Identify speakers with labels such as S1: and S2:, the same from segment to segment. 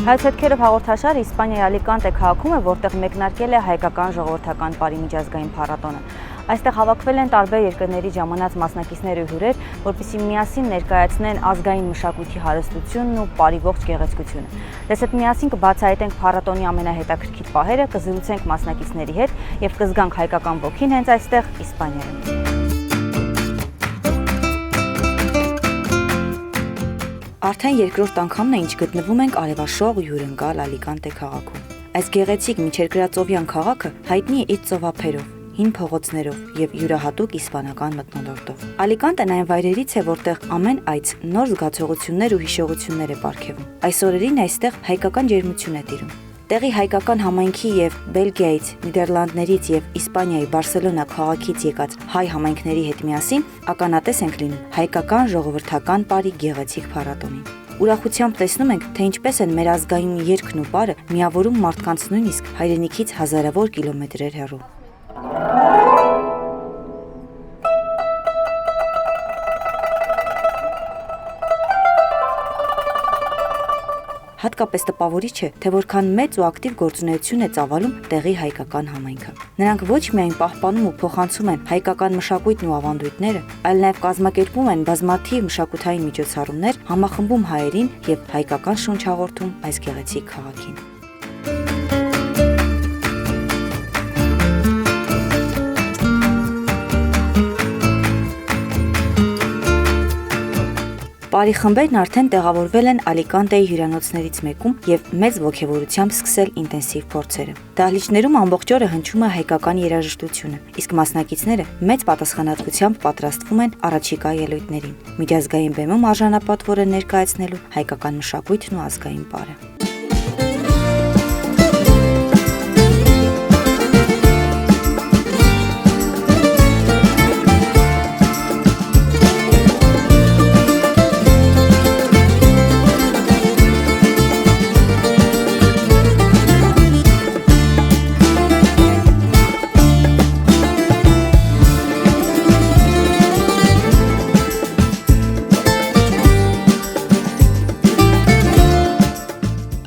S1: Հայոց հետքերով հաղորդաշարը Իսպանիայի Ալիկանտե քաղաքում է, որտեղ մեկնարկել է հայկական ժողովրդական պարի միջազգային փառատոնը։ Այստեղ հավաքվել են տարբեր երկրների ժամանած մասնակիցներ ու հյուրեր, որպեսզի միասին ներկայացնեն ազգային մշակույթի հարստությունն ու պարի ողջ գեղեցկությունը։ Դες հետ միասին կբացահայտենք փառատոնի ամենահետաքրքիր պահերը, կզրուցենք մասնակիցների հետ եւ կզգանք հայկական ոգին հենց այստեղ Իսպանիայում։ Արդեն երկրորդ անգամն է, ինչ գտնվում ենք արևաշող ու հյուրընկալ Ալիկանտե քաղաքում։ Այս գեղեցիկ միջերկրածովյան քաղաքը հայտնի է իր ծովափերով, հին փողոցներով եւ յուրահատուկ իսպանական մթնոլորտով։ Ալիկանտեն այն վայրերից է, որտեղ ամեն այց նոր զգացողություններ ու հիշողություններ է պարգևում։ Այս օրերին այստեղ հայկական ջերմություն է տիրում։ Տեղի հայկական համայնքի եւ Բելգիայից, Նիդերլանդներից եւ Իսպանիայի Բարսելոնա քաղաքից եկած հայ համայնքների հետ միասին ականատես ենք լինում հայկական ժողովրդական պարի գեղեցիկ փառատոնին։ Ուրախությամբ տեսնում ենք, թե ինչպես են մեր ազգային երգն ու պարը միավորում մարդկանց նույնիսկ հայրենիքից հազարավոր կիլոմետրեր հեռու։ Հատկապես տպավորիչ է, թե որքան մեծ ու ակտիվ գործունեություն է ծավալում տեղի հայկական համայնքը։ Նրանք ոչ միայն պահպանում ու փոխանցում են հայկական մշակույթն ու ավանդույթները, այլ նաև կազմակերպում են բազմաթիվ մշակութային միջոցառումներ, համախմբում հայերին եւ հայկական շունչ հաղորդում այս գեղեցիկ քաղաքին։ Պարի խմբերն արդեն տեղավորվել են Ալիկանտեի հյուրանոցներից մեկում եւ մեծ ոգևորությամբ սկսել ինտենսիվ փորձերը։ Դահլիճներում ամբողջ օրը հնչում է հայկական երաժշտությունը, իսկ մասնակիցները մեծ պատասխանատվությամբ պատրաստվում են առաջիկա ելույթներին։ Միջազգային բեմում արժանապատվոր են ներկայացնելու հայկական մշակույթն ու ազգային պարը։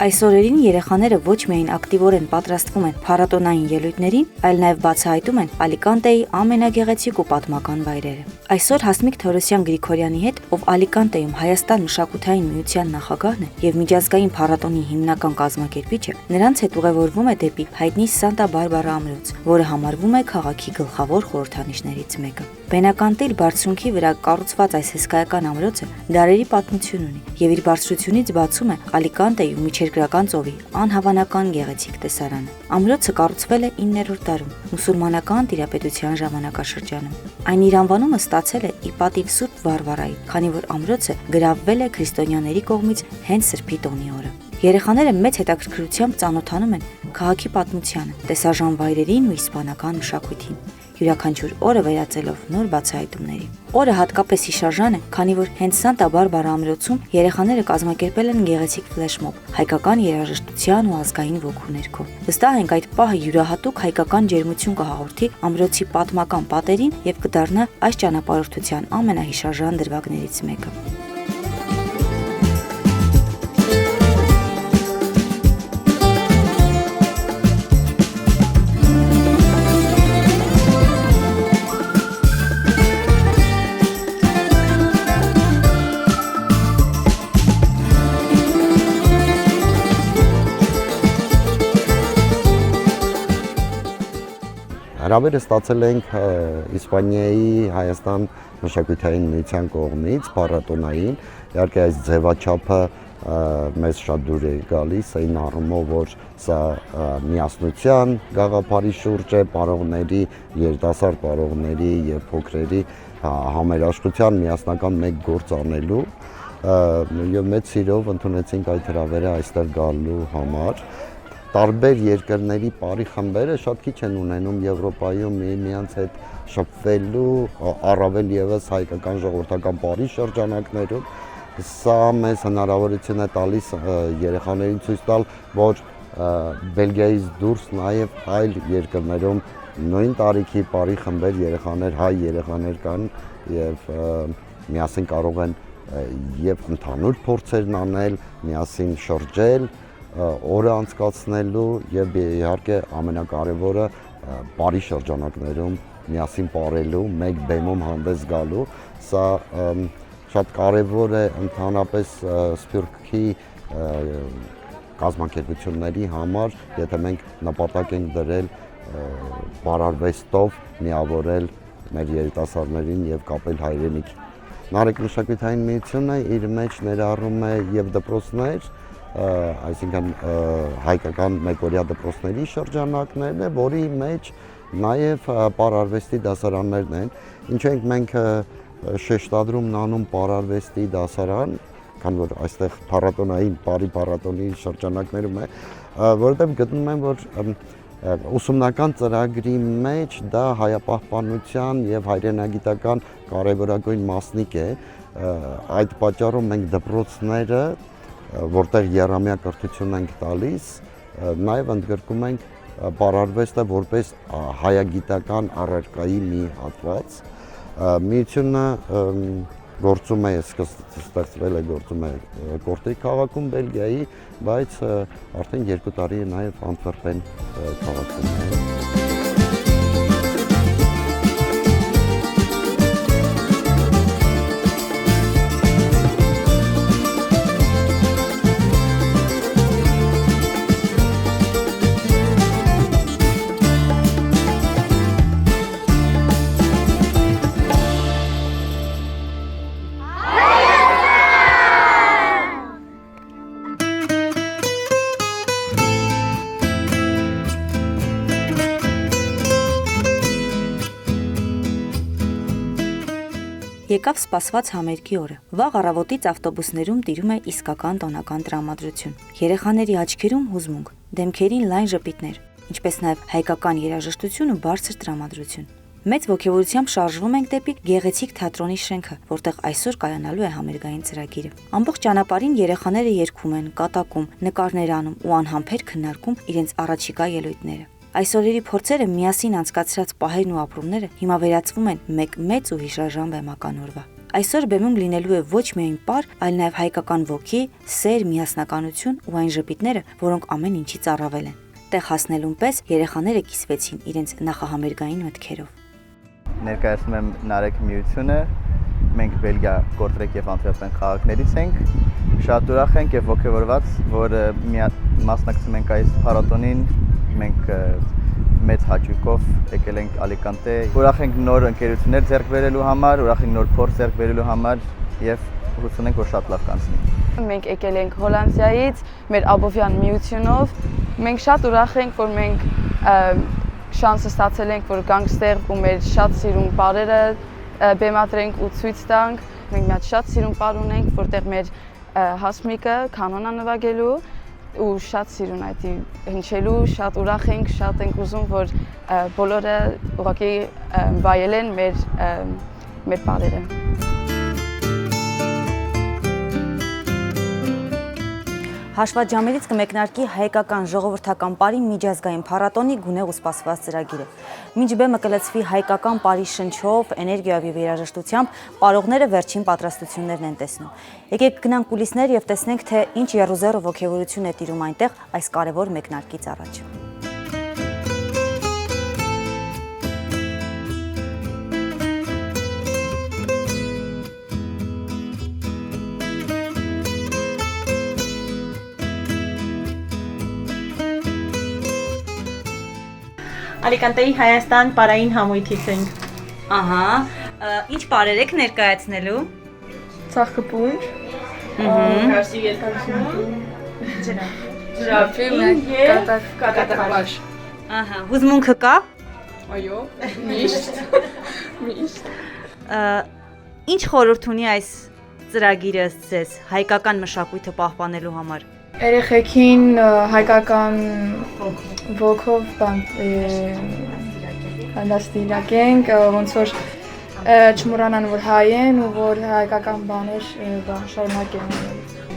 S1: Այս օրերին երեխաները ոչ միայն ակտիվորեն պատրաստվում են փառատոնային ելույթներին, այլ նաև բացահայտում են Ալիկանտեի ամենագեղեցիկ ու պատմական վայրերը։ Այսօր Հասմիկ Թորոսյան Գրիգորյանի հետ, ով Ալիկանտեում Հայաստան մշակութային միության նախագահն է եւ միջազգային փառատոնի հիմնական կազմակերպիչը, նրանց հետ ուղևորվում է դեպի հայտնի Սանտա Բարբարա ամրոց, որը համարվում է քաղաքի գլխավոր խորհրդանիշներից մեկը։ Բենական տիլ բարձունքի վրա կառուցված այս հսկայական ամրոցը դարերի պատմություն ունի եւ իր բարձրությունից բացում է Ալիկանտեի ու միջերկրական ծովի անհավանական գեղեցիկ տեսարանը։ Ամրոցը կառուցվել է 9-րդ դարում մուսուլմանական տիրապետության ժամանակաշրջանում։ Այն իր անվանումը ստացել է ի պատիվ Սուրբ Վարվարայի, քանի որ ամրոցը գրավվել է քրիստոնյաների կողմից հենց Սրբի տոնի օրը։ Երեխաները մեծ հետաքրքրությամբ ծանոթանում են քաղաքի պատմությանը, տեսարժան վայրերին ու իսպանական մշակույթին, յուրաքանչյուր օրը վերածելով նոր բացահայտումների։ Օրը հատկապես հիշարժան է, քանի որ հենց Սանտա Բարբարա ամրոցում երեխաները կազմակերպել են գեղեցիկ ֆլեշմոբ հայկական երաժշտության ու ազգային ոգու ներքո։ Վստահ ենք այդ պահը յուրահատուկ հայկական ջերմություն կհաղորդի ամրոցի պատմական պատերին եւ կդառնա այս ճանապարհորդության ամենահիշարժան դրվագներից մեկը։
S2: Հրավերը ստացել ենք Իսպանիայի Հայաստան մշակութային միության կողմից փառատոնային, իհարկե այս ձևաչափը մեզ շատ դուր է գալիս, այն առումով, որ սա միասնության գաղափարի շուրջ է, պարողների, երիտասարդ պարողների եւ փոքրերի համերաշխության միասնական մեկ գործ անելու եւ մեծ սիրով ընդունեցինք այդ հրավերը այստեղ գալու համար։ Տարբեր երկրների պարի խմբերը շատ քիչ են ունենում Եվրոպայում միմյանց հետ շփվելու, առավել եւս հայկական ժողովրդական պարի շրջանակներում։ Սա մեզ հնարավորություն է տալիս երեխաներին ցույց տալ, որ Բելգիայից դուրս նաեւ այլ երկրներում նույն տարիքի պարի խմբեր երեխաներ, հայ երեխաներ կան եւ միասին կարող են եւ ընդհանուր փորձերն անել, միասին շրջել, օրը անցկացնելու եւ իհարկե ամենակարևորը բարի շրջանակներում միասին ապրելու, մեկ բեմում հանդես գալու, սա շատ կարևոր է ընդհանրապես Սփյուռքի կազմակերպությունների համար, եթե մենք նպատակ ենք դրել բարարվեստով միավորել մեր երիտասարդներին եւ կապել հայրենիքին։ Նարեկ մշակութային միությունը իր մեջ ներառում է եւ դպրոցներ, այսինքն հայկական մեկօրյա դպրոցների շրջանակներն է, որի մեջ նաեւ բարարվեստի դասարաններն են, ինչու ենք մենք շեշտադրում նանում բարարվեստի դասարան, քանի որ այստեղ փառատոնային, բարի փառատոնի շրջանակներում է, որովհետեւ գտնում եմ, որ ուսումնական ծրագրի մեջ դա հայապահպանության եւ հայրենագիտական կարևորագույն մասնիկ է, այդ պատճառով մենք դպրոցները, որտեղ եռամյա կրթություն ենք տալիս, նաեւ ընդգրկում ենք բարարվեստը որպես հայագիտական առարկայի մի հատված։ Միությունը գործում է, ստեղծվել է, գործում է Կորտրիկ քաղաքում Բելգիայի, բայց արդեն 2 տարի է նաև Անտվերպեն քաղաքում է։
S1: Եկավ սպասված համերգի օրը։ Վաղ առավոտից ավտոբուսներում տիրում է իսկական տոնական տրամադրություն։ Երեխաների աչքերում հուզմունք, դեմքերին լայն ժպիտներ, ինչպես նաև հայկական երաժշտություն ու բարձր տրամադրություն։ Մեծ ոգևորությամբ շարժվում ենք դեպի գեղեցիկ թատրոնի շենքը, որտեղ այսօր կայանալու է համերգային ծրագիրը։ Ամբողջ ճանապարհին երեխաները երգում են, կատակում, նկարներ անում ու անհամբեր քննարկում իրենց առաջիկա ելույթները։ Այսօրերի փորձերը միասին անցկացրած պահերն ու ապրումները հիմա վերածվում են մեկ մեծ ու հիշարժան բեմական օրվա։ Այսօր բեմում լինելու է ոչ միայն պար, այլ նաև հայկական ոգի, սեր, միասնականություն ու այն ժպիտները, որոնք ամեն ինչից առավել են։ Տեղ հասնելուն պես երեխաները կիսվեցին իրենց նախահամերգային մտքերով։
S3: Ներկայացնում եմ Նարեկ միությունը, մենք Բելգիա, Կորտրիկ եւ Անտվերպեն քաղաքներից ենք։ Շատ ուրախ ենք եւ ողջավորված, որ մասնակցում ենք այս փառատոնին։ Մենք մեծ հաճույքով եկել ենք Ալիկանտե։ Ուրախ ենք նոր ընկերություններ ձեռք բերելու համար, ուրախ ենք նոր փորձ ձեռք բերելու համար եւ հուսում ենք, որ շատ լավ կանցնի։
S4: Մենք եկել ենք Հոլանդիայից, մեր Աբովյան միությունով։ Մենք շատ ուրախ ենք, որ մենք շանսը ստացել ենք, որ գանք ստեղ ու մեր շատ սիրուն բառերը բեմադրենք ու ցույց տանք։ Մենք մի հատ շատ սիրուն բառ ունենք, որտեղ մեր հասմիկը կանոնա նվագելու ու շատ սիրուն այդ հնչելու, շատ ուրախ ենք, շատ ենք ուզում, որ բոլորը ուղղակի վայելեն մեր բառերը։
S1: Հաշվաջամերից կմեկնարկի հայկական ժողովրդական պարի միջազգային փառատոնի գունեղ ու սպասված ծրագիրը։ Մինչ բեմը կլցվի հայկական պարի շնչով, էներգիայով եւ երաժշտությամբ, պարողները վերջին պատրաստություններն են տեսնում։ Եկեք գնանք կուլիսներ եւ տեսնենք, թե ինչ եռուզեռը ոգևորություն է տիրում այնտեղ այս կարևոր մեկնարկից առաջ։
S5: Ալիկանտեի Հայաստան պարային համույթից ենք։
S1: Ահա, ինչ պարեր եք ներկայացնելու։
S4: Ծաղկապուր,
S5: Կարսի երկարություն,
S4: ջրափիլ, կատակբաշ։
S1: Ահա, հուզմունքը կա։
S4: Այո, միշտ։
S1: Ինչ խորհուրդ ունի այս ծրագիրը ձեզ հայկական մշակույթը պահպանելու համար։
S4: Երեխեքին հայկական ոգով դաստիարակենք, ոնց որ չմոռանան, որ հայ են ու որ հայկական բաներ շարունակեն։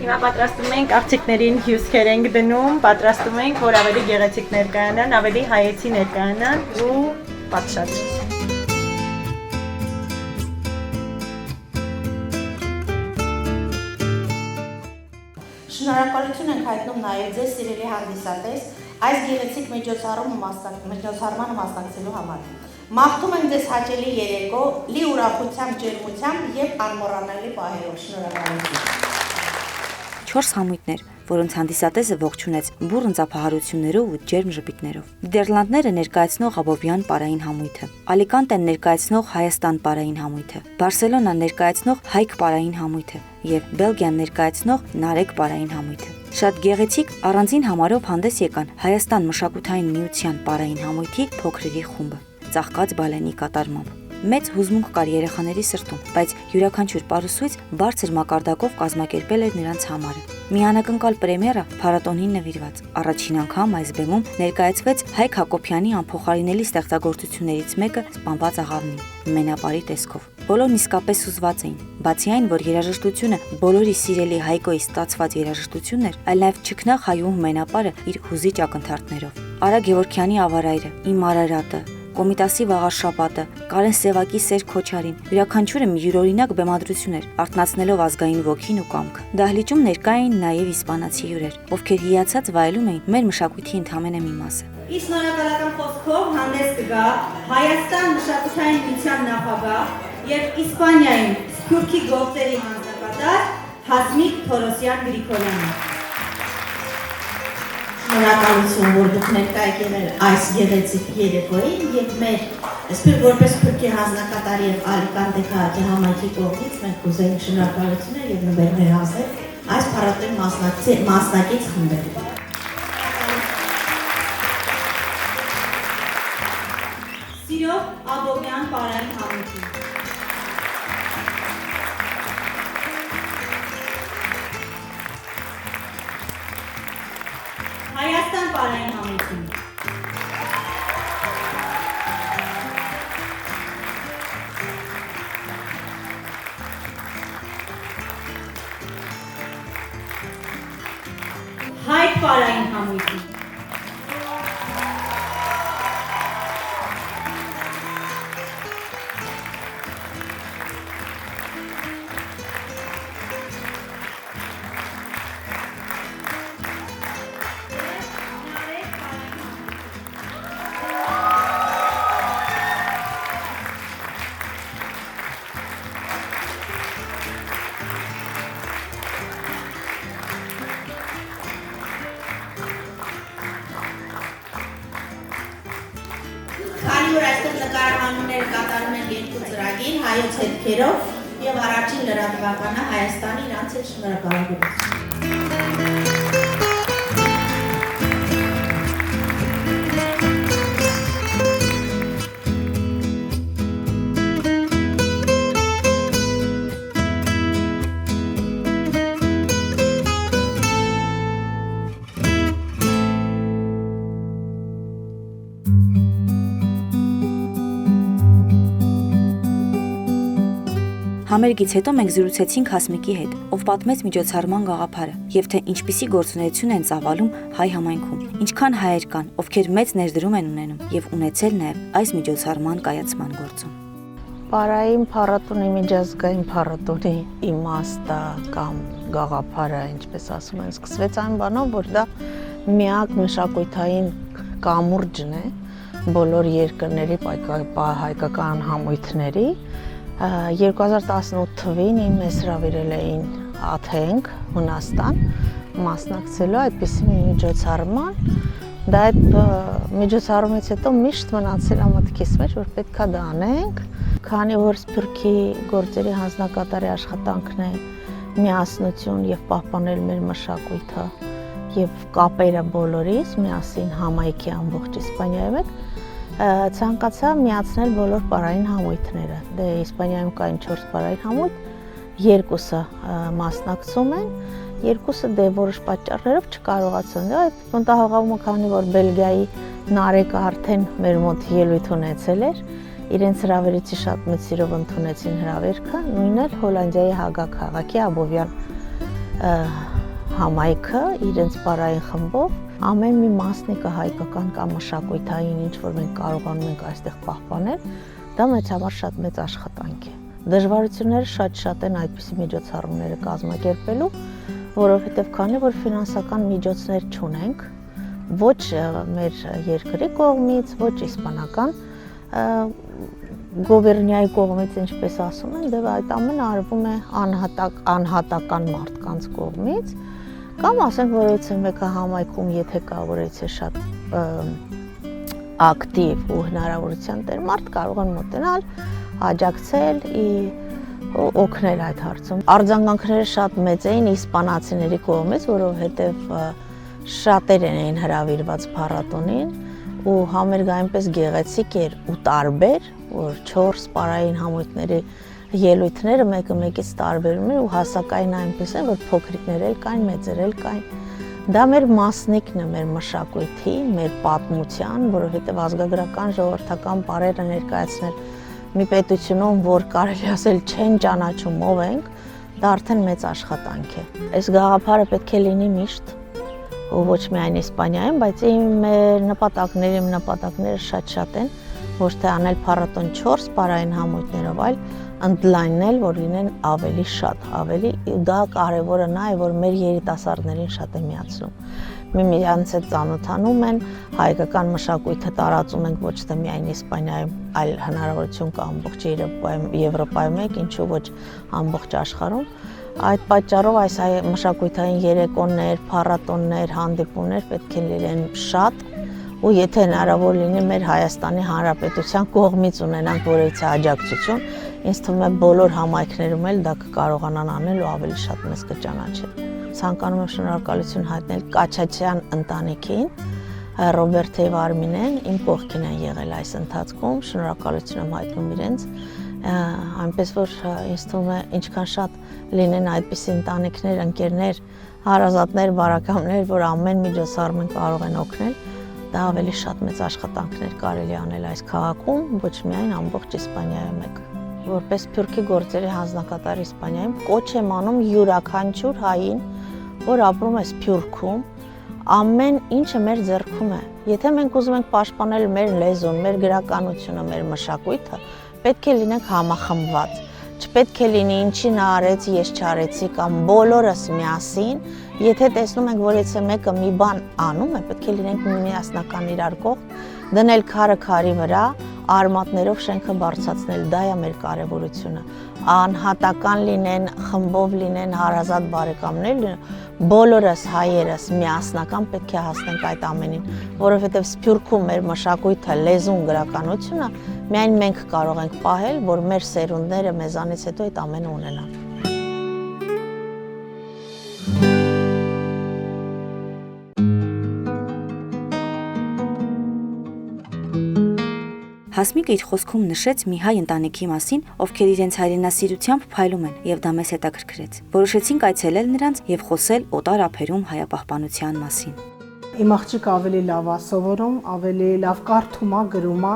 S5: Հիմա պատրաստում ենք աղջիկներին հյուսքեր ենք դնում, պատրաստում ենք, որ ավելի գեղեցիկ ներկայանան, ավելի հայեցի ներկայանան ու պատշաճ։
S6: Շնորհակալություն ենք հայտնում նաև ձեզ սիրելի հանդիսատես այս գեղեցիկ միջոցառմանը մասնակցելու համար։ Մաղթում ենք ձեզ հաճելի երեկո, լի ուրախությամբ, ջերմությամբ եւ անմոռանալի պահերով։ Շնորհակալություն։
S1: 4 համույթներ, որոնց հանդիսատեսը ողջունեց բուռն ծափահարություններով ու ջերմ ժպիտներով։ Նիդերլանդները ներկայացնող Աբովյան պարային համույթը, Ալիկանտեն ներկայացնող Հայաստան պարային համույթը, Բարսելոնան ներկայացնող Հայք պարային համույթը եւ Բելգիան ներկայացնող Նարեկ պարային համույթը։ Շատ գեղեցիկ առանձին համարով հանդես եկան Հայաստան մշակութային միության պարային համույթի փոքրերի խումբը, ծաղկած բալենի կատարմամբ։ Մեծ հուզմունք կար երեխաների սրտում, բայց յուրաքանչյուր պարուսույց բարձր մակարդակով կազմակերպել էր նրանց համարը։ Միանակնկալ պրեմիերա փառատոնին նվիրված։ Առաջին անգամ այս բեմում ներկայացվեց Հայկ Հակոբյանի անփոխարինելի ստեղծագործություններից մեկը Սպանված աղավնին, մենապարի տեսքով։ Բոլորն իսկապես հուզված էին, բացի այն, որ երաժշտությունը բոլորի սիրելի Հայկոյի ստացված երաժշտությունն էր, այլ նաև չքնաղ հայուհու մենապարը իր հուզիչ ակնթարթներով։ Արա Գևորգյանի Ավարայրը, Իմ Արարատը, Կոմիտասի Վաղարշապատը, Կարեն Սևակի Սեր Քոչարին, յուրաքանչյուրը մի յուրօրինակ բեմադրություն էր, արթնացնելով ազգային ոգին ու կամքը։ Դահլիճում ներկա էին նաև իսպանացի հյուրեր, ովքեր հիացած վայելում էին մեր մշակույթի ընդհանրապես մի մասը։
S6: Իսկ շնորհակալական խոսքով հանդես կգա Հայաստան մշակութային միության նախագահ եւ Իսպանիայում Սփյուռքի գործերի հանձնակատար Հասմիկ Թորոսյան Գրիգորյանը։ Շնորհակալություն, որ դուք ներկա եկել այս գեղեցիկ երեկոյին եւ մեր որպես Սփյուռքի հանձնակատար եւ Ալիկանտե քաղաքի համայնքի կողմից մենք կուզենք շնորհակալություններ եւ նվերներ հանձնել այս փառատոնի մասնակից խմբերին։ Սիրով Աբովյան պարային համույթին։ Հայաստան պարային համույթին։ Հայք պարային համույթին։ Քանի որ այստեղ նկարահանումները կատարում են երկու ծրագիր հայոց հետքերով եւ առաջին լրատվականը Հայաստանի իրանց հետ շնորհակալություն։
S1: Համերգից հետո մենք զրուցեցինք Հասմիկի հետ, ով պատմեց միջոցառման գաղափարը եւ թե ինչպիսի գործունեություն են ծավալում հայ համայնքում, ինչքան հայեր կան, ովքեր մեծ ներդրում են ունենում եւ ունեցել նաեւ այս միջոցառման կայացման գործում։
S7: Պարային փառատոնի միջազգային փառատոնի իմաստը կամ գաղափարը, ինչպես ասում են, սկսվեց այն բանով, որ դա միակ մշակութային կամուրջն է բոլոր երկրների հայկական համույթների։ 2018 թվականին մեզ հրավիրել էին Աթենք, Հունաստան, մասնակցելու այդպիսի մի միջոցառման։ Դա այդ միջոցառումից հետո միշտ մնացել է մտքիս մեջ, որ պետքա դա անենք, քանի որ Սփյուռքի գործերի հանձնակատարի աշխատանքն է միասնություն եւ պահպանել մեր մշակույթը եւ կապերը բոլորիս միասին համայնքի ամբողջ Իսպանիայի հետ ցանկացա միացնել բոլոր պարային համույթները։ Դե Իսպանիայում կային 4 պարային համույթ, երկուսը մասնակցում են, երկուսը դե որոշ պատճառներով չկարողացան։ Այդ մտահոգումը, քանի որ Բելգիայի Նարեկը արդեն մեր մոտ ելույթ ունեցել էր, իրենց հրավերից շատ մեծ սիրով ընդունեցին հրավերքը, նույնն էլ Հոլանդիայի Հագա քաղաքի Աբովյան համայնքը իրենց պարային խմբով ամեն մի մասնիկը հայկական կամ մշակույթային ինչ որ մենք կարողանում ենք այստեղ պահպանել, դա մեծ համար շատ մեծ աշխատանք է։ Դժվարությունները շատ են այդպիսի միջոցառումները կազմակերպելու, որովհետև քանի որ ֆինանսական միջոցներ չունենք, ոչ մեր երկրի կողմից, ոչ իսպանական գոբերնիայի կողմից, ինչպես ասում են, դե այդ ամենը արվում է անհատական մարդկանց կողմից, կամ ասենք, որից մեկը համայնքում, եթե կա, որից է շատ ակտիվ ու հնարավորության տեր մարդ, կարող են մոտենալ, աջակցել, օգնել այդ հարցում։ Արձագանքները շատ մեծ էին իսպանացիների կողմից, որովհետև շատեր էին հրավիրված փառատոնին ու համերգը այնպես գեղեցիկ էր ու տարբեր, որ 4 պարային համույթների ելույթները մեկը մեկից տարբերում էր ու հասակային այնպես է, որ փոքրիկներ էլ կային, մեծեր էլ կային։ Դա մեր մասնիկն է, մեր մշակույթի, մեր պատմության, որովհետև ազգագրական ժողովրդական պարերը ներկայացնել մի պետությունում, որ կարելի ասել չեն ճանաչում ով ենք, դա արդեն մեծ աշխատանք է։ Այս գաղափարը պետք է լինի միշտ, ու ոչ միայն Իսպանիայում, բայց իմ նպատակները շատ են, ոչ թե անել փառատոն 4 պարային համույթներով, այլ ընդլայնել, որ լինեն ավելի շատ, դա կարևորը նա է, որ մեր երիտասարդներին շատ է միացնում։ Միմյանց հետ ծանոթանում են, հայկական մշակույթը տարածում ենք ոչ թե միայն Իսպանիայում, այլ հնարավորություն կա ամբողջ Եվրոպայում եք, ինչու ոչ ամբողջ աշխարհում։ Այդ պատճառով այս մշակութային երեկոներ, փառատոններ, հանդիպումներ պետք է լինեն շատ, ու եթե հնարավոր լինի մեր Հայաստանի Հանրապետության կողմից ունենանք որևիցե աջակցություն, ինձ թվում է բոլոր համայնքներում էլ դա կկարողանան անել ու ավելի շատ մեզ կճանաչեն։ Ցանկանում եմ շնորհակալություն հայտնել Կաչաչյան ընտանիքին, Ռոբերտ եւ Արմինեն իմ կողքին են եղել այս ընթացքում, շնորհակալություն եմ հայտնում իրենց, այնպես որ ինձ թվում է ինչքան շատ լինեն այդպիսի ընտանիքներ, ընկերներ, հարազատներ, բարեկամներ, որ ամեն միջոցառում կարող են օգնել, դա ավելի շատ մեծ աշխատանքներ կարելի անել այս քաղաքում, ոչ միայն ամբողջ Իսպանիայում եք։ Որպես Սփյուռքի գործերի հանձնակատար Իսպանիայում կոչ եմ անում յուրաքանչյուր հային, որ ապրում է Սփյուռքում, ամեն ինչը մեր ձեռքում է։ Եթե մենք ուզում ենք պաշտպանել մեր լեզուն, մեր գրականությունը, մեր մշակույթը, պետք է լինենք համախմբված։ Չպետք է լինի ինչի նա արեց, ես չարեցի կամ բոլորս միասին, եթե տեսնում ենք, որ եթե մեկը մի բան անում է, պետք է լինենք միասնական իրար կողմ, դնել քարը քարի վրա, արմատներով շենքը բարձրացնել, դա է մեր կարևորությունը։ Անհատական լինեն, խմբով լինեն, հարազատ բարեկամներ լինեն, բոլորս հայերս միասնական պետք է հասնենք այդ ամենին, որովհետև Սփյուռքում մեր մշակույթը, լեզուն, գրականությունը միայն մենք կարող ենք պահել, որ մեր սերունդները մեզանից հետո այդ ամենը ունենան։
S1: Հասմիկը իր խոսքում նշեց մի հայ ընտանիքի մասին, ովքեր իրենց հայրենասիրությամբ փայլում են, եւ դա մեզ հետաքրքրեց։ Որոշեցինք այցելել նրանց եւ խոսել օտար ափերում հայապահպանության մասին։
S8: Իմ աղջիկը ավելի լավ է սովորում, ավելի լավ կարդում է, գրում է,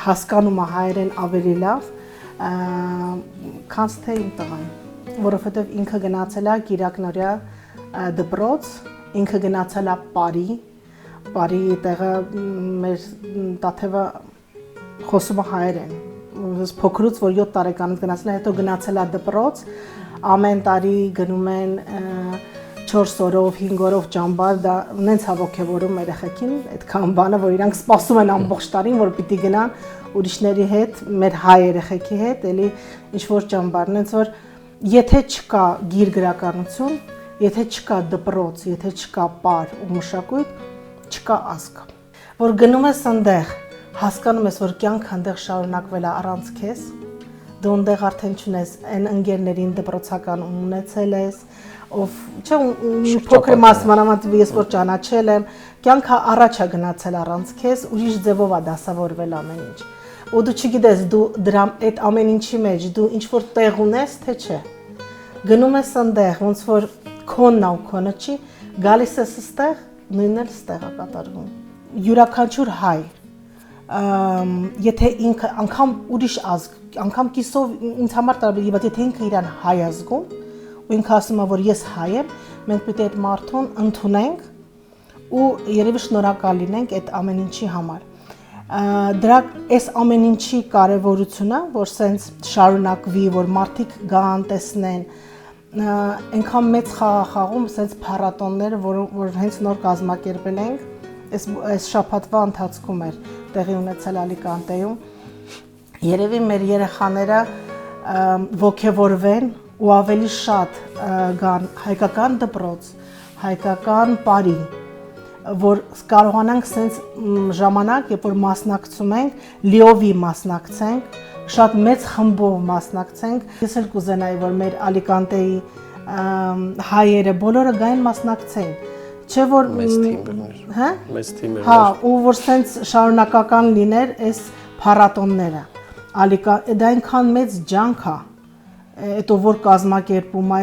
S8: հասկանում է հայերեն ավելի լավ, քան թե իմ տղան, որովհետեւ ինքը գնացել է Կիրակնորյա դպրոց, ինքը գնացել է Բարի տեղը մեր տաթևը խոսում է հայերեն, փոքրուց, որ 7 տարեկանից գնացել է, հետո գնացել է դպրոց, ամեն տարի գնում են 4 օրով, 5 օրով ճամբար, դա նենց հավոքևորում երեխեքին, այդքան բանը, որ իրանք սպասում են ամբողջ տարին, որ պիտի գնան ուրիշների հետ, մեր հայ երեխեքի հետ, էլի ինչ-որ ճամբար, նենց որ եթե չկա գիր գրականություն, եթե չկա դպրոց, եթե չկա պար ու մշակույթ, չկա ազգ, որ գնում ես այնտեղ, հասկանում ես, որ կյանքը այնտեղ շարունակվել է առանց քեզ, դու այնտեղ արդեն չունես այն ընկերներին դպրոցական ունեցել ես, ով չէ, փոքր մասնավորապես ես որ ճանաչել եմ, կյանքը առաջ է գնացել առանց քեզ, ուրիշ ձևով է դասավորվել ամեն ինչ։ Ու դու չգիտես, դու դրա այդ ամեն ինչի մեջ դու ինչ որ տեղ ունես, թե չէ։ Գնում ես այնտեղ, ոնց որ քոնն ու քոնը չի, գալիս ես այստեղ նույնն էլ ստեղ է կատարվում։ Յուրաքանչյուր հայ, եթե ինքը անգամ ուրիշ ազգ, անգամ կիսով ինձ համար տարբեր, բայց եթե ինքը իրան հայ ազգում, ու ինքը ասում է, որ ես հայ եմ, մենք պետք է այդ մարդուն ընդունենք ու երևի շնորհակալ լինենք այդ ամեն ինչի համար։ Դրա այս ամեն ինչի կարևորությունը, որ սենց շարունակվի, որ մարդիկ գան, տեսնեն, այնքան մեծ խաղաղում, ասենց փառատոնները, որ հենց նոր կազմակերպել ենք, այս շաբաթվա ընթացքում էր տեղի ունեցել Ալիկանտեում։ Երևի մեր երեխաները ոգևորվեն ու ավելի շատ գան հայկական դպրոց, հայկական պարի, որ կարողանանք սենց ժամանակ, երբ որ մասնակցում ենք, լիովի մասնակցենք, շատ մեծ խմբով մասնակցենք։ Ես էլ կուզենայի, որ մեր Ալիկանտեի հայերը բոլորը գային մասնակցեն։ Չէ որ
S9: մեծ թիմեր։
S8: Հա?
S9: Մեծ թիմեր։
S8: Հա, ու որ սենց շարունակական լիներ այս փառատոնները։ Դա այնքան մեծ ջանք է, հետո որ կազմակերպում է,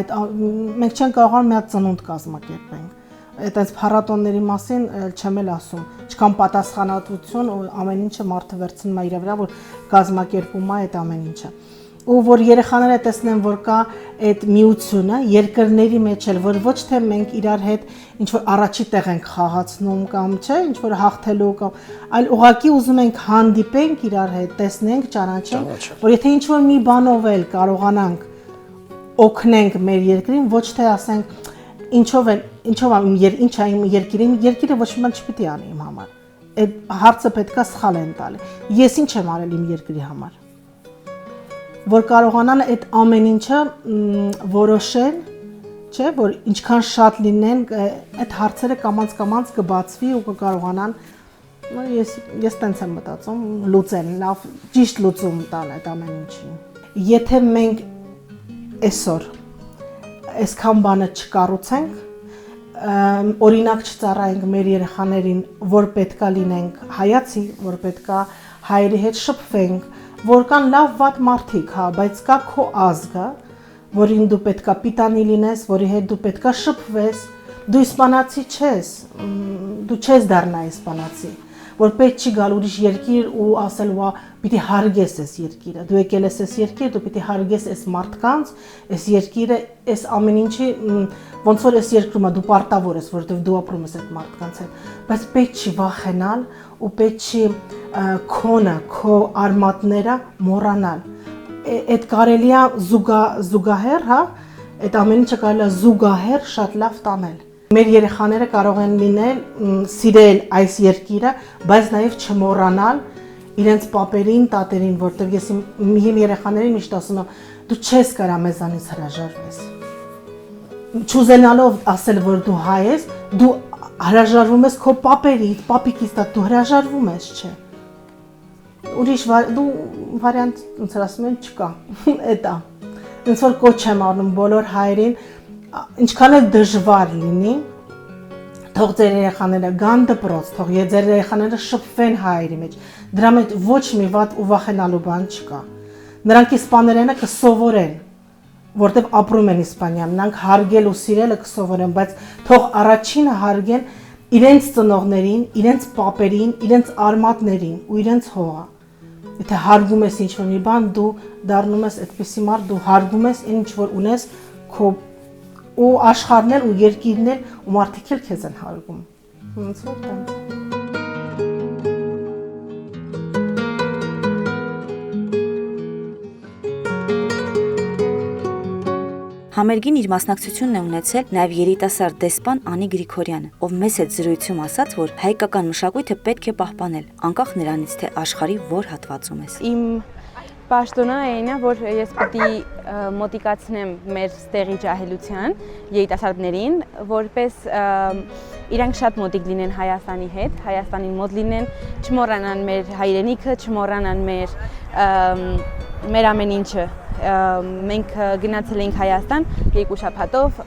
S8: մենք չենք կարողանում մի հատ ծնունդ կազմակերպենք։ Այդպես փառատոնների մասին չեմ էլ ասում, ինչքան պատասխանատվություն ու ամեն ինչը մարդը վերցնում է իր վրա, որ կազմակերպում է այդ ամեն ինչը։ Ու որ երեխաները տեսնեն, որ կա այդ միությունը երկրների մեջ էլ, որ ոչ թե մենք իրար հետ ինչ որ առաջի տեղ ենք խաղացնում կամ չէ, ինչ որ հաղթելու կամ, այլ ուղղակի ուզում ենք հանդիպենք իրար հետ, տեսնենք, ճանաչենք, որ եթե ինչ որ մի բանով էլ կարողանանք օգնենք մեր երկրին, ոչ թե ասենք ինչով է իմ երկիրը ոչ մի բան չպիտի անի իմ համար։ Այդ հարցը պետքա սխալ են տալի։ Ես ինչ եմ արել իմ երկրի համար։ Որ կարողանան այդ ամեն ինչը որոշեն, չէ, որ ինչքան շատ լինեն, այդ հարցերը կամաց կբացվի ու կկարողանան, ես տենց եմ մտածում, լուծեն, լավ, ճիշտ լուծում տալ այդ ամեն ինչին։ Եթե մենք այսօր այսքան բանը չկառուցենք, օրինակ չծառայենք մեր երեխաներին, որ պետքա լինենք հայացի, որ պետքա հայերի հետ շփվենք, որ կան լավ վատ մարդիկ, հա, բայց կա քո ազգը, որին դու պետքա պիտանի լինես, որի հետ դու պետքա շփվես, դու իսպանացի չես, դու չես դառնա իսպանացի, որ պետք չի գալ ուրիշ երկիր ու ասել, «وا, պիտի հարգես այս երկիրը, դու եկել ես այս երկիր, դու պիտի հարգես այս մարդկանց, այս երկիրը, այս ամեն ինչի, ոնց որ այս երկրում դու պարտավոր ես, որովհետև դու ապրում ես այդ մարդկանց հետ, բայց պետք չի վախենալ ու պետք չի քոնը, քո արմատները մոռանալ։ Այդ կարելի է զուգահեռ, հա, այդ ամեն ինչը կարելի է զուգահեռ շատ լավ տանել։ Մեր երեխաները կարող են լինել սիրել այս երկիրը, բայց նաև չմոռանալ իրենց պապերին, տատերին, որտեղ ես իմ երեխաներին միշտ ասում եմ, դու չես կարա մեզանից հրաժարվես։ Չուզենալով ասել, որ դու հայ ես, դու հրաժարվում ես քո պապերից, պապիկից, դու հրաժարվում ես, չէ։ Ուրիշ դու վարիանտ ոնց ասում են չկա։ Էտա։ Ոնց որ կոչ եմ անում բոլոր հայերին, ինչքան էլ դժվար լինի, թող ձեր երեխաները գան դպրոց, թող ձեր երեխաները շփվեն հայերի մեջ, դրա մեջ ոչ մի վատ ու վախենալու բան չկա։ Նրանք իսպաներենը կսովորեն, որտեղ ապրում են Իսպանիայում, նրանք հարգել ու սիրելը կսովորեն, բայց թող առաջինը հարգեն իրենց ծնողներին, իրենց պապերին, իրենց արմատներին ու իրենց հողը։ Եթե հարգում ես ինչ-որ մի բան, դու դառնում ես այդպիսի մարդ, դու հարգում ես այն ինչ որ ունես քո ու աշխարհն էլ ու երկիրն էլ ու մարդիկ էլ քեզ են հարգում։ Ոնց որ տենց։
S1: Համերգին իր մասնակցությունն է ունեցել նաև երիտասարդ դեսպան Անի Գրիգորյանը, ով մեծ հետ զրույցում ասաց, որ հայկական մշակույթը պետք է պահպանել, անկախ նրանից, թե աշխարհի որ հատվածում ես։
S4: Իմ պաշտոնը այնա, որ ես պիտի մոտիկացնեմ մեր ստեղի ջահելության երիտասարդներին, որպես իրանք շատ մոտիկ լինեն Հայաստանի հետ, Հայաստանին մոտ լինեն, չմոռանան մեր հայրենիքը, չմոռանան մեր ամեն ինչը։ Մենք գնացել ենք Հայաստան երկու շաբաթով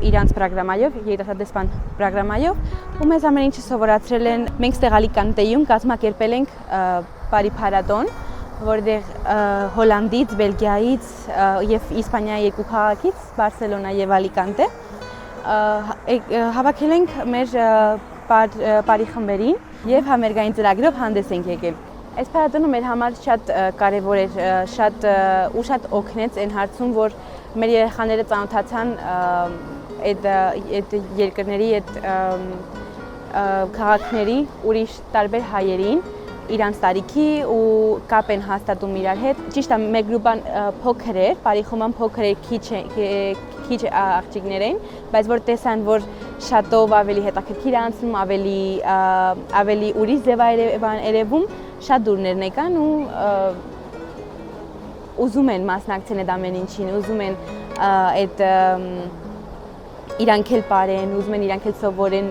S4: իրանց պրոգրամայով, երիտասարդ դեսպան պրոգրամայով, ու մեզ ամեն ինչը սովորացրել են։ Մենք ստեղ Ալիկանտեում կազմակերպել ենք բարի փառատոն, որտեղ Հոլանդից, Բելգիայից եւ Իսպանիայի երկու քաղաքից, Բարսելոնա եւ Ալիկանտե, հավաքել ենք մեր բարի խմբերին եւ համերգային ծրագրով հանդես ենք եկել։ Այս փառատոնը մեր համար շատ կարևոր էր, շատ օգնեց այն հարցում, որ մեր երեխաները ծանոթացան այդ երկրների, այդ քաղաքների ուրիշ տարբեր հայերին,
S9: իրանց տարիքի ու կապ են հաստատում իրար հետ։ Ճիշտ է, մեր գրուպան փոքր էր, բարիխոման փոքր էր, քիչ աղջիկներ էին, բայց որ տեսան, որ շատով ավելի հետաքրքիր անցնում, ավելի ուրիշ ձև երևում, շատ դուրներ եկան ու ուզում են մասնակցեն այդ ամեն ինչին, ուզում են այդ իրանք էլ բարեն, ուզում են իրանք էլ սովորեն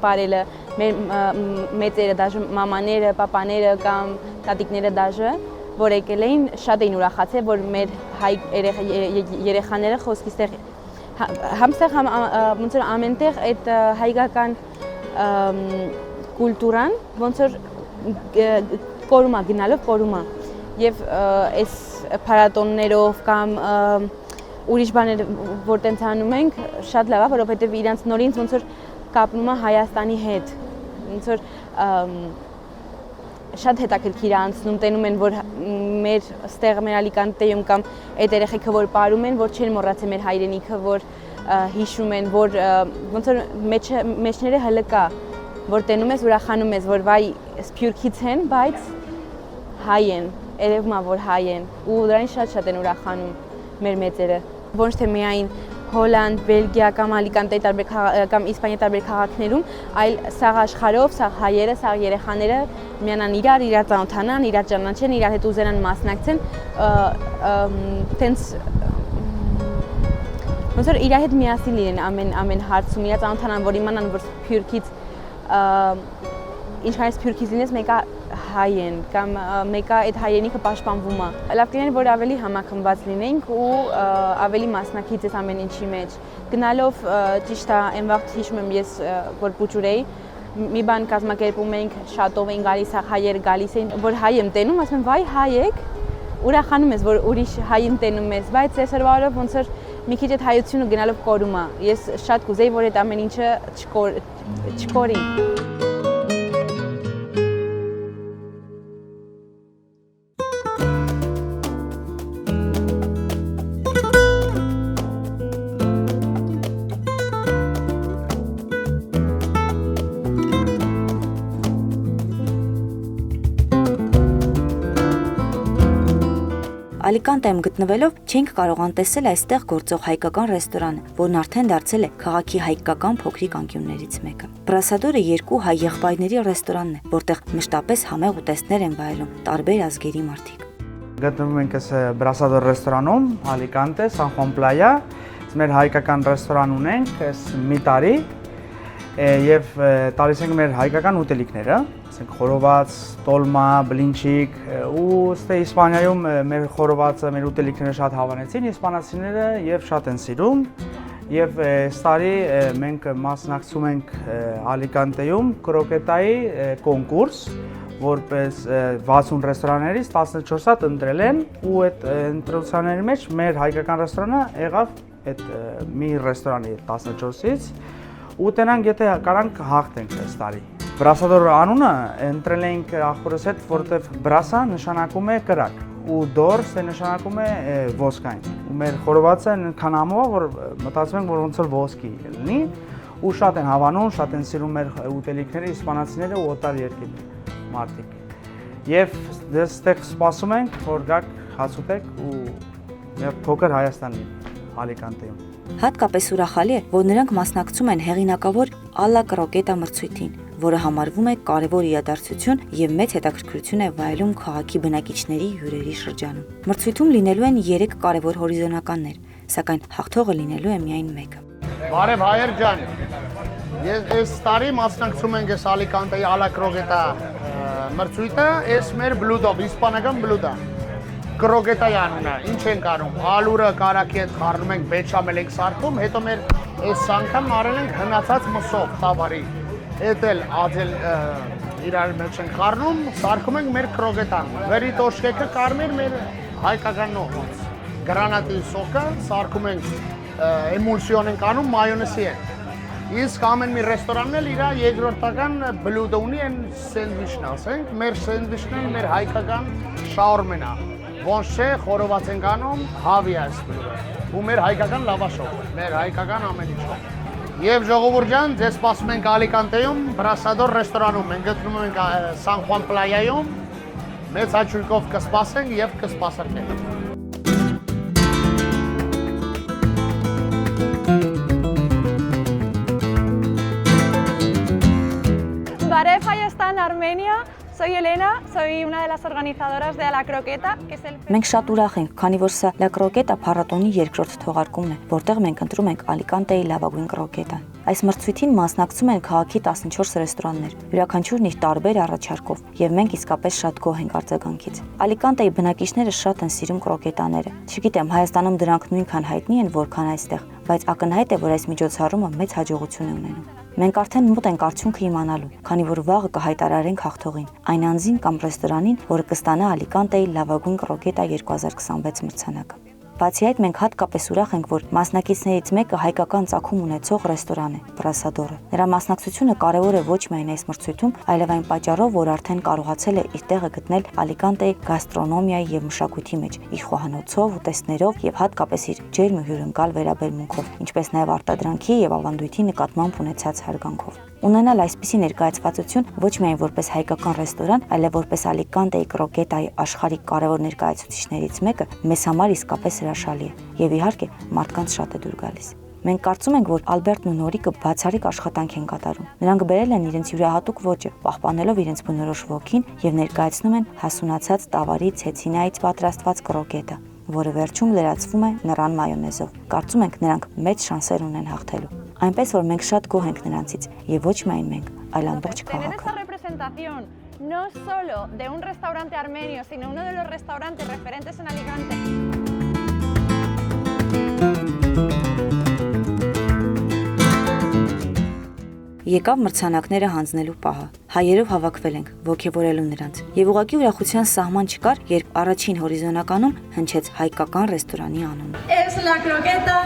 S9: բարելը, մեր մեծերը, դաժե մամաները, պապաները կամ տատիկները դաժե, որ եկել էին, շատ էին ուրախացել, որ մեր հայ երեխաները խոսքից տեղ համստեղ ոնց որ ամենտեղ այդ հայկական կուլտուրան ոնց որ կորումա գնալով կորումա եւ այս փառատոններով կամ ուրիշ բաներ որ տենց անում ենք շատ լավ է, որովհետեւ իրանց նորից ոնց որ կապնում է Հայաստանի հետ, ոնց որ շատ հետաքրքիր է անցնում, տենում են որ մեր ստեղ մեր Ալիկանտեում կամ այդ երեխեքը որ ապարում են, որ չեն մոռացել մեր հայրենիքը, որ հիշում են, որ ոնց որ մեջները հլկա, որ տենում ես ուրախանում ես, որ վայ սփյուռքից են, բայց հայ են, երևում է որ հայ են ու դրանից շատ են ուրախանում մեր մեծերը, ոչ թե միայն Հոլանդ, Բելգիա կամ Ալիկանտեի կամ Իսպանիայի տարբեր քաղաքներում, այլ սաղ աշխարհով, սաղ հայերը, սաղ երեխաները միանան իրար ծանոթանան, իրար ճանաչեն, իրար հետ ուզենան մասնակցեն, տենց ոնց որ իրար հետ միասին լինեն ամեն հարցում, իրար ծանոթանան, որ իմանան, որ սփյուռքից ինչքան սփյուռքից լինես, մեկը հայ են կամ մեկը այդ հայրենիքը պաշտպանվում է։ Լավ կլիներ, որ ավելի համախմբված լինենք ու ավելի մասնակից ես ամեն ինչի մեջ։ Գնալով ճիշտ է, այն վաղ հիշում եմ ես, որ փուչուր էի, մի բան կազմակերպում էինք, շատով էին գալիս, հայեր գալիս էին, որ հայ եմ տենում, ասում եմ, վայ հայ եք, ուրախանում ես, որ ուրիշ հային տենում ես, բայց այսօրվա օրով ոնց որ մի քիչ այդ հայությունը գնալով կորում է։ Ես շատ կուզեի, որ այդ ամեն ինչը չկորի։
S1: Ալիկանտայում գտնվելով չենք կարող անտեսել այստեղ գործող հայկական ռեստորանը, որն արդեն դարձել է քաղաքի հայկական փոքրիկ անկյուններից մեկը։ Բրասադորը երկու հայ եղբայրների ռեստորանն է, որտեղ մշտապես համեղ ուտեստներ են վայելում տարբեր ազգերի մարդիկ։
S10: Գտնվում ենք Բրասադոր ռեստորանում, Ալիկանտե, Սան Խուան Պլայա, մեր հայկական ռեստորան ունենք մի տարի եւ տալիս ենք մեր հայկական ուտելիքները, ասենք խորոված, տոլմա, բլինչիկ ու ստե Իսպանիայում մեր խորովածը, մեր ուտելիքները շատ հավանեցին, իսպանացիները եւ շատ են սիրում եւ այս տարի մենք մասնակցում ենք Ալիկանտեում կրոկետայի կոնկուրս, որպես 60 ռեստորաններից 14 հատ ընտրել են ու այդ ընտրությունների մեջ մեր հայկական ռեստորանը եղավ այդ մի ռեստորանի 14-ից ու տենանք եթե կարանք հաղթենք այս տարի։ Բրասադոր անունը ընտրել ենք ախորս հետ, որտեվ բրասա նշանակում է կրակ ու դորս նշանակում է ոսկային։ Ու մեր խորովածը այնքան ամոհ է, որ մտածում ենք, որ ոնց որ ոսկի լինի ու շատ են հավանում, շատ են սիրում մեր ուտելիքները իսպանացիները ու օտար երկրի մարդիկ։ Եվ դստեղ սպասում ենք, որ գաք հացուտեք ու մեր փոքր Հայաստանի Ալիկանտեում։
S1: Հատկապես ուրախալի է, որ նրանք մասնակցում են հեղինակավոր Ալլա կրոկետա մրցույթին, որը համարվում է կարևոր իրադարձություն եւ մեծ հետաքրքրություն է վայելում քաղաքի բնակիչների հյուրերի շրջանում։ Մրցույթում լինելու են 3 կարևոր հորիզոնականներ, սակայն հաղթողը լինելու է միայն մեկը։
S11: Բարև հայեր ջան։ Ես այս տարի մասնակցում ենք այս Ալիկանտեի Ալլա կրոկետա մրցույթը, այս մեր բլուդով, իսպանական բլուդա։ Կրոկետայի անունը, ինչ ենք անում, ալուրը կարակի հետ խառնում ենք, բեչամել ենք սարքում, հետո մեր այս անգամ արել ենք հնացած մսով, տավարի, հետ էլ ածել իրար մեջ ենք խառնում, սարքում ենք մեր կրոկետան, վերի տոշկեքը կարմիր մեր հայկական նոհոց, գրանատի սոկը սարքում ենք, էմուլսիոն ենք անում մայոնեսի հետ, իսկ ամեն մի ռեստորանն էլ իր երկրորդական բլուդը ունի են սենդվիչն ասենք, մեր սենդվիչն էլ մեր հայկական շաուրմեն է, ոնց չէ խորոված ենք անում, հավի է այս բլուդը ու մեր հայկական լավաշով, մեր հայկական ամեն ինչով։ Եվ ժողովուրդ ջան, ձեզ սպասում ենք Ալիկանտեում, Brasador ռեստորանում։ Մենք գտնվում ենք San Juan Playa-ում։ Մեծ հաճույքով կսպասենք եւ կսպասարկենք։
S12: Բարև Հայաստան, Արմենիա, soy Elena, soy una de las organizadoras de La Croqueta, que es el
S1: Մենք շատ ուրախ ենք, քանի որ սա La Croqueta փառատոնի երկրորդ թողարկումն է, որտեղ մենք ընտրում ենք Ալիկանտեի լավագույն կրոկետան։ Այս մրցույթին մասնակցում են քաղաքի 14 ռեստորաններ, յուրաքանչյուրն իր տարբեր առաջարկով, եւ մենք իսկապես շատ գոհ ենք արձագանքից։ Ալիկանտեի բնակիչները շատ են սիրում կրոկետաները։ Չգիտեմ, Հայաստանում դրանք նույնքան հայտնի են, որքան այստեղ, բայց ակնհայտ է, որ այս միջոցառումը մեծ հաջողություն է ունենում։ Մենք արդեն մոտ ենք արդյունքը իմանալու, քանի որ վաղը կհայտարարենք հաղթողին, այն անձին կամ ռեստորանին, որը կստանա Ալիկանտեի լավագույն կրոկետա 2026 մրցանակը։ Բացի այդ, մենք հատկապես ուրախ ենք, որ մասնակիցներից մեկը հայկական ծագում ունեցող ռեստորան է, Brasador-ը։ Նրա մասնակցությունը կարևոր է ոչ միայն այս մրցույթում, այլև այն պատճառով, որ արդեն կարողացել է իր տեղը գտնել Ալիկանտեի գաստրոնոմիայի եւ մշակույթի մեջ, իր խոհանոցով, ուտեստներով եւ հատկապես իր ջերմ ու հյուրընկալ վերաբերմունքով, ինչպես նաեւ արտադրանքի եւ ավանդույթի նկատմամբ ունեցած հարգանքով։ Ունենալ այսպիսի ներկայացվածություն ոչ միայն որպես հայկական ռեստորան, այլև որպես Ալիկանտեի կրոկետայի աշխարհի կարևոր ներկայացուցիչներից մեկը մեզ համար իսկապես հրաշալի է եւ իհարկե մարդկանց շատ է դուր գալիս։ Մենք կարծում ենք, որ Ալբերտն ու Նորիկը բացառիկ աշխատանք են կատարում։ Նրանք բերել են իրենց յուրահատուկ ոճը, պահպանելով իրենց բնորոշ ոգին եւ ներկայացնում են հասունացած տավարի ցեցինայից պատրաստված կրոկետը, որը վերջում լրացվում է նռան մայոնեզով։ Կարծում ենք, նրանք մեծ շանսեր ունեն հաղթելու։ Այնպես որ մենք շատ գոհ ենք նրանցից եւ ոչ միայն մենք, այլ ամբողջ քաղաքը։
S12: No solo de un restaurante armenio, sino uno de los restaurantes referentes en Alicante.
S1: Եկավ մրցանակները հանձնելու պահը։ Հայերով հավաքվել ենք, ոգևորելու նրանց։ Եվ ուղղակի ուրախության սահման չկար, երբ առաջին հորիզոնականում հնչեց հայկական ռեստորանի անունը։
S12: Es la croqueta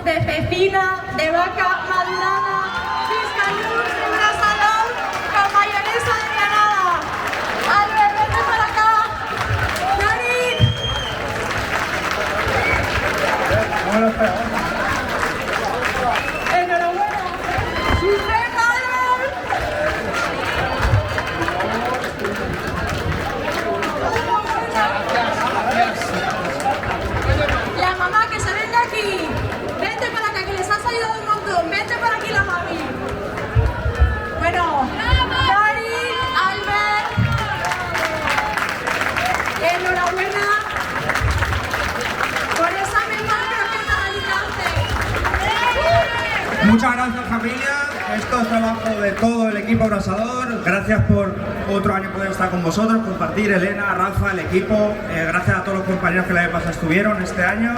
S12: de pepina de vaca madurada, fiscaluz de Brasador con mayonesa de Granada. Albert, vete para acá. David. Enhorabuena. Venga, Albert. La mamá que se venga aquí. Vente para acá, que les ha salido de un montón. Vente para aquí la mami. Bueno, David, Albert. Enhorabuena por esa mejor croqueta de Alicante.
S13: Muchas gracias, familia. Esto es trabajo de todo el equipo Brasador. Gracias por otro año poder estar con vosotros, compartir, Elena, Rafa, el equipo. Gracias a todos los compañeros que la vez pasada estuvieron este año.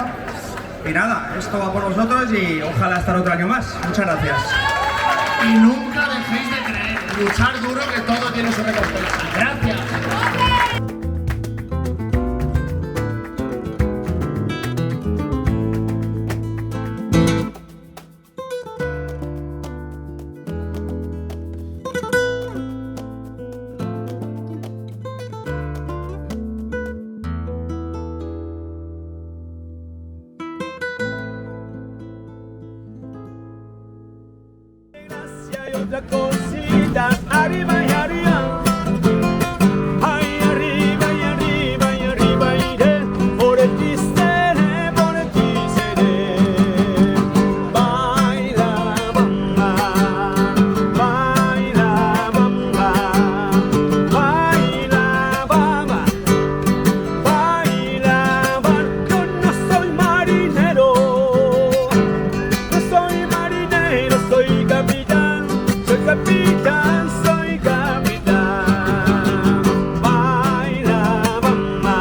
S13: Y nada, esto va por vosotros y ojalá estar otro año más. Muchas gracias.
S11: Y nunca dejéis de creer, luchar duro que todo tiene su recompensa. Gracias.
S14: Otra cosita, arriba y arriba. Ay, arriba y arriba y arriba iré. Por ti seré, por ti seré. Baila, bamba. Baila, bamba. Baila, bamba. Baila, bamba. Yo no soy marinero. No soy marinero, soy capitán. Capitán, soy capitán. Baila, bamba.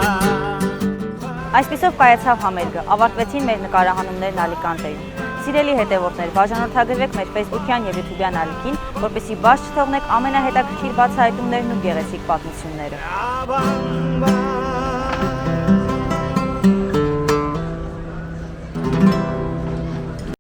S1: Այսպիսով կայացավ համերգը, ավարտվեցին մեր նկարահանումներն Ալիկանտեում։ Սիրելի հետևորդներ, բաժանորդագրվեք մեր Facebook-յան եւ YouTube-յան ալիքին, որպեսզի բաց չթողնեք ամենահետաքրքիր բացահայտումներն ու գեղեցիկ պատմությունները։